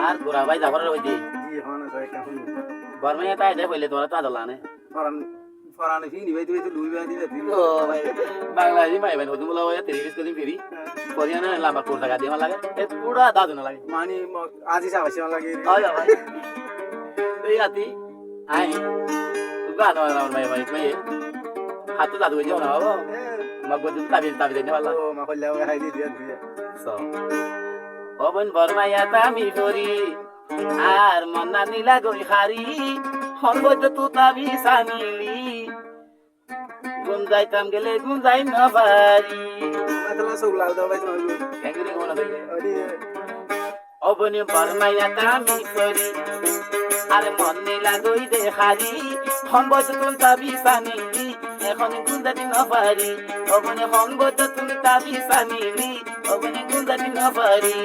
আর গোরা ভাই যাবার হইতে জি হন আছে কাফুন বর্মাইয়া তাই দে কইলে তোরা তা দলানে ফরান ফরান ফিনি ভাই তুই তো লুই বাদি বাদি ও ভাই বাংলাদেশি ভাই ভাই নতুন বলা হয় 30 করে ফিরি পরিয়ানা লাম্বা কোর টাকা দিয়ে লাগে এ পুরা দাদু না লাগে মানি আজি সাবাসি লাগে হয় ভাই এই আতি আই গান আমার ভাই ভাই ভাই হাত দাদু হয়ে যাও না বাবা মগজ তাবি দেনে वाला ও মা কইলা হাই দি দিয়া দিয়া সো অবন বর্মাইয়া তামি করি আর মন্না নীলা গই হারি হরবত তু তাবি সানিলি গুঞ্জাইতাম গেলে গুঞ্জাই না পারি মাতলা সৌলাল দাও ভাই তোমার কেঙ্গুরি কোন ভাই আরে অবন বর্মাইয়া তামি করি আর মন নীলা গই দে হারি হরবত তু তাবি সানিলি এখন গুঞ্জাই না পারি অবনে হরবত তু তাবি সানিলি অবনে গুঞ্জাই না পারি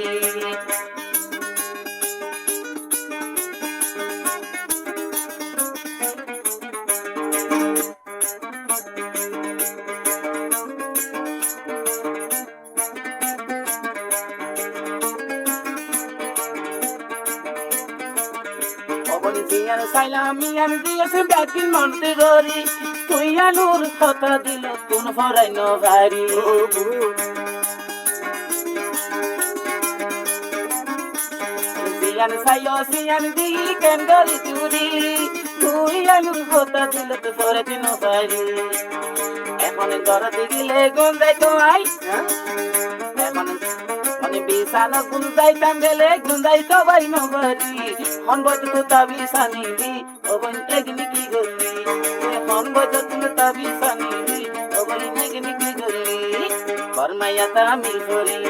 অবনি দিয়ার সাইলামি আমি দিয়েছি ব্যাকিল মন্ত্রী গরি তুই আনুর কথা দিল কোন ফরাই নগারি দিয়ান সাইও সিয়ান দি কেন গরি চুরি তুই আনুর কথা দিল তো ফরাই নগারি এখন দরদ গিলে গন্ধাই তো আই এখন মানে বিছানা গুন্দাইতাম গেলে গুন্দাই সবাই নগরি হন বজত তাবি সানিলি ওবন এগনি কি গলি হন বজত তাবি সানিলি ওবন এগনি কি গলি বর্মাইয়া তামি করি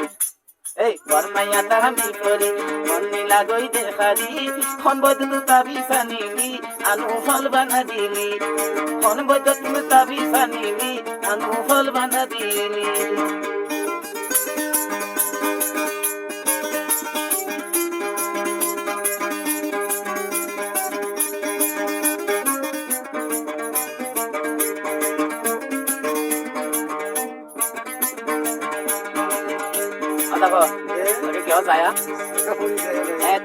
এই বর্মাইয়া তামি করি মন নীলা গই দেখারি হন বজত তাবি সানিলি আনু ফল বানা দিলি হন বজত তাবি সানিলি আনু ফল বানা দিলি কেউ যায়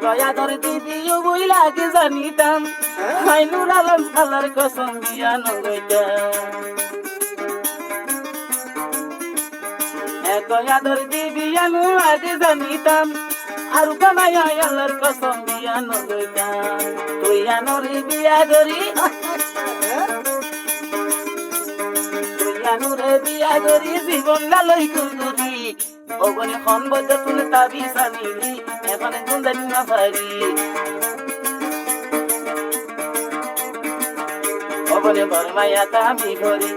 দয়া ধরে দিদিও বই লাগে জানিতাম হাইনুর আলম আল্লাহর কসম দিয়া নগইতাম দয়া ধরে দিদি আমি আগে জানিতাম আর কামাইয়া আল্লাহর কসম দিয়া নগইতাম তুই আনরে বিয়া করি তুই আনুরে বিয়া করি জীবন গালই করি ওগনে খন বজে তুলে তাবি সানিলি এখন গুন্দানি না পারি ওগনে বর্মাইয়া তামি করি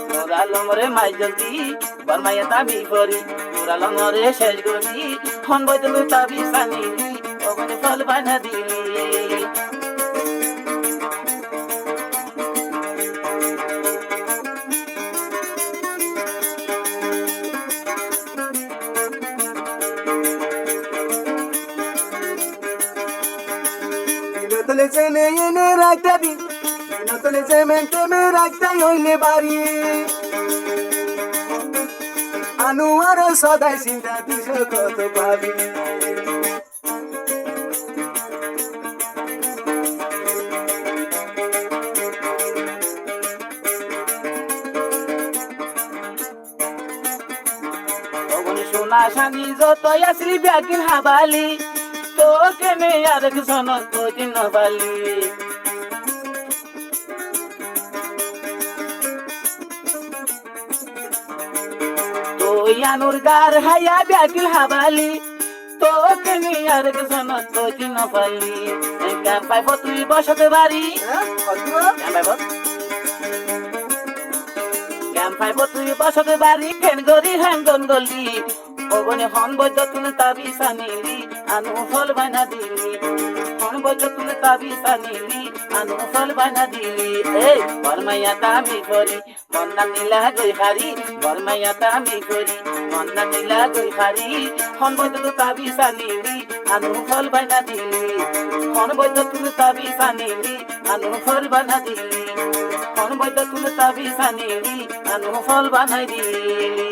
তোরা লমরে মাই জলদি বর্মাইয়া তামি করি তোরা লমরে শেষ করি খন বজে তুলে তাবি সানিলি ওগনে ফল বানা দিলি তলে চেনে এনে রাখতে দিন তলে চেমেন্টে মে রাখতে হইলে বাড়ি আনুয়ার সদাই চিন্তা দিস কত পাবি সোনা শানি যতই আসলি ব্যাগিন হাবালি তোকে মে আর একজন কোদিন বালি তুই আনুর গার হাইয়া ব্যাগিল হাবালি তোকে মে আর একজন কোদিন বালি কেন পাইব তুই বসতে বাড়ি কেন পাইব তুই বসতে বাড়ি কেন গরি হ্যাঙ্গন গলি ওগনে হন বৈদ্য তুমি তাবি সানিলি আনু ফল বানা দিলি হন বৈদ্য তুমি তাবি সানিলি আনু ফল বানা দিলি এই বর্মাইয়া তামি করি মন্না নীলা গই হারি বর্মাইয়া তামি করি মন্না নীলা গই হারি হন বৈদ্য তুমি তাবি সানিলি আনু ফল বানা দিলি হন বৈদ্য তুমি তাবি সানিলি আনু ফল বানা দিলি হন বৈদ্য তুমি তাবি সানিলি আনু ফল বানাই দিলি